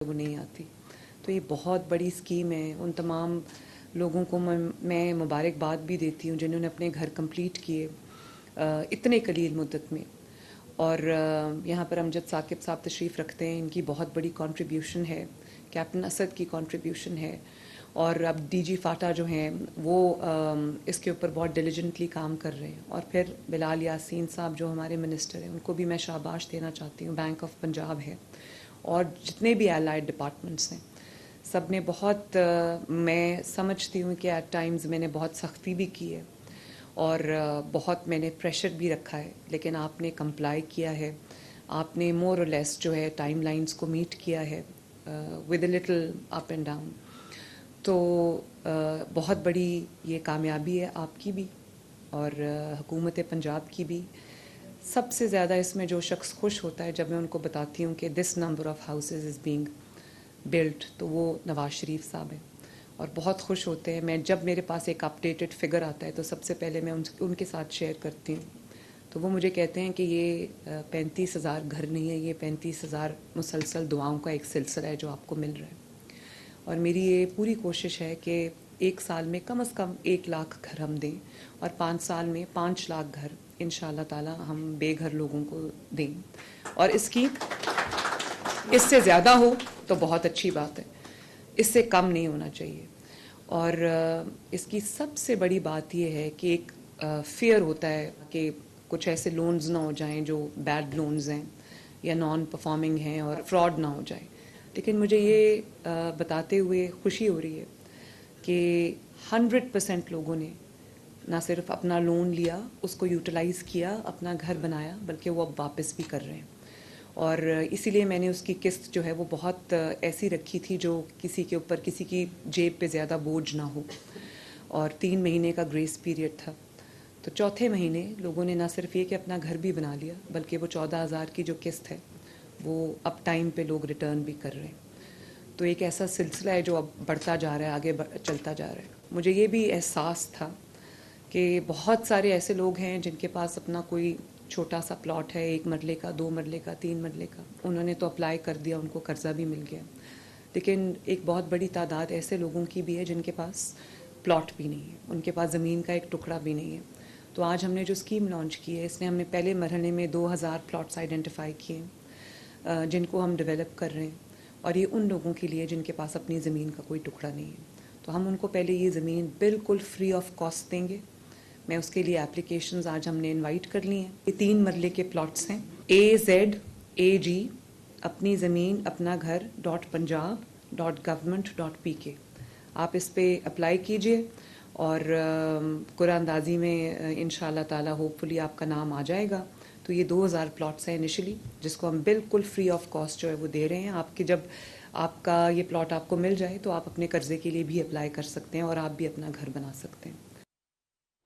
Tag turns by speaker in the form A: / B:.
A: وہ نہیں آتی. تو یہ بہت بڑی اسکیم ہے. ان تمام لوگوں کو میں مبارکباد بھی دیتی ہوں جنہوں نے اپنے گھر کمپلیٹ کیے اتنے قلیل مدت میں. اور یہاں پر امجد ثاقب صاحب تشریف رکھتے ہیں. ان کی بہت بڑی کنٹریبیوشن ہے. کیپٹن اسد کی کنٹریبیوشن ہے. اور اب ڈی جی فاٹا جو ہیں وہ اس کے اوپر بہت ڈیلیجنٹلی کام کر رہے ہیں. اور پھر بلال یاسین صاحب جو ہمارے منسٹر ہیں ان کو بھی میں شاباش دینا چاہتی ہوں. بینک آف پنجاب ہے اور جتنے بھی الائڈ ڈپارٹمنٹس ہیں سب نے بہت میں سمجھتی ہوں کہ ایٹ ٹائمز میں نے بہت سختی بھی کی ہے اور بہت میں نے پریشر بھی رکھا ہے. لیکن آپ نے کمپلائی کیا ہے. آپ نے مور اور لیس جو ہے ٹائم لائنز کو میٹ کیا ہے with a little up and down. تو بہت بڑی یہ کامیابی ہے آپ کی بھی اور حکومت پنجاب کی بھی. سب سے زیادہ اس میں جو شخص خوش ہوتا ہے جب میں ان کو بتاتی ہوں کہ دس number of houses is being built تو وہ نواز شریف صاحب ہیں اور بہت خوش ہوتے ہیں. میں جب میرے پاس ایک اپڈیٹڈ فگر آتا ہے تو سب سے پہلے میں ان کے ساتھ شیئر کرتی ہوں. تو وہ مجھے کہتے ہیں کہ یہ 35,000 گھر نہیں ہے, یہ 35,000 مسلسل دعاؤں کا ایک سلسلہ ہے جو آپ کو مل رہا ہے. اور میری یہ پوری کوشش ہے کہ 1 سال میں کم از کم 1 لاکھ گھر ہم دیں اور 5 سال میں 5 لاکھ گھر ان شاء اللہ تعالی ہم بے گھر لوگوں کو دیں. اور اس سے زیادہ ہو تو بہت اچھی بات ہے, اس سے کم نہیں ہونا چاہیے. اور اس کی سب سے بڑی بات یہ ہے کہ ایک فیئر ہوتا ہے کہ کچھ ایسے لونز نہ ہو جائیں جو بیڈ لونز ہیں یا نان پرفارمنگ ہیں اور فراڈ نہ ہو جائے. لیکن مجھے یہ بتاتے ہوئے خوشی ہو رہی ہے کہ 100% لوگوں نے نہ صرف اپنا لون لیا, اس کو یوٹیلائز کیا, اپنا گھر بنایا, بلکہ وہ اب واپس بھی کر رہے ہیں. اور اسی لیے میں نے اس کی قسط جو ہے وہ بہت ایسی رکھی تھی جو کسی کے اوپر کسی کی جیب پہ زیادہ بوجھ نہ ہو. اور 3 مہینے کا گریس پیریڈ تھا. تو چوتھے مہینے لوگوں نے نہ صرف یہ کہ اپنا گھر بھی بنا لیا بلکہ وہ 14,000 کی جو قسط ہے وہ اب ٹائم پہ لوگ ریٹرن بھی کر رہے ہیں. تو ایک ایسا سلسلہ ہے جو اب بڑھتا جا رہا ہے, آگے چلتا جا رہا ہے. مجھے یہ بھی احساس تھا کہ بہت سارے ایسے لوگ ہیں جن کے پاس اپنا کوئی چھوٹا سا پلاٹ ہے, 1 مرلے کا, 2 مرلے کا, 3 مرلے کا. انہوں نے تو اپلائی کر دیا, ان کو قرضہ بھی مل گیا. لیکن ایک بہت بڑی تعداد ایسے لوگوں کی بھی ہے جن کے پاس پلاٹ بھی نہیں ہے, ان کے پاس زمین کا ایک ٹکڑا بھی نہیں ہے. تو آج ہم نے جو اسکیم لانچ کی ہے اس میں ہم نے پہلے مرحلے میں 2,000 پلاٹس آئیڈینٹیفائی کیے جن کو ہم ڈیولپ کر رہے ہیں. اور یہ ان لوگوں کے لیے جن کے پاس اپنی زمین کا کوئی ٹکڑا نہیں ہے. تو ہم ان کو پہلے یہ زمین بالکل فری آف کاسٹ دیں گے. میں اس کے لیے اپلیکیشنز آج ہم نے انوائٹ کر لی ہیں. یہ 3 مرلے کے پلاٹس ہیں. AZAG اپنی زمین اپنا گھر .punjab.government.pk. آپ اس پہ اپلائی کیجئے اور قرآن اندازی میں انشاءاللہ تعالی ہوپ فلی آپ کا نام آ جائے گا. تو یہ 2,000 پلاٹس ہیں انیشلی جس کو ہم بالکل فری آف کاسٹ جو ہے وہ دے رہے ہیں. آپ کے جب آپ کا یہ پلاٹ آپ کو مل جائے تو آپ اپنے قرضے کے لیے بھی اپلائی کر سکتے ہیں اور آپ بھی اپنا گھر بنا سکتے ہیں.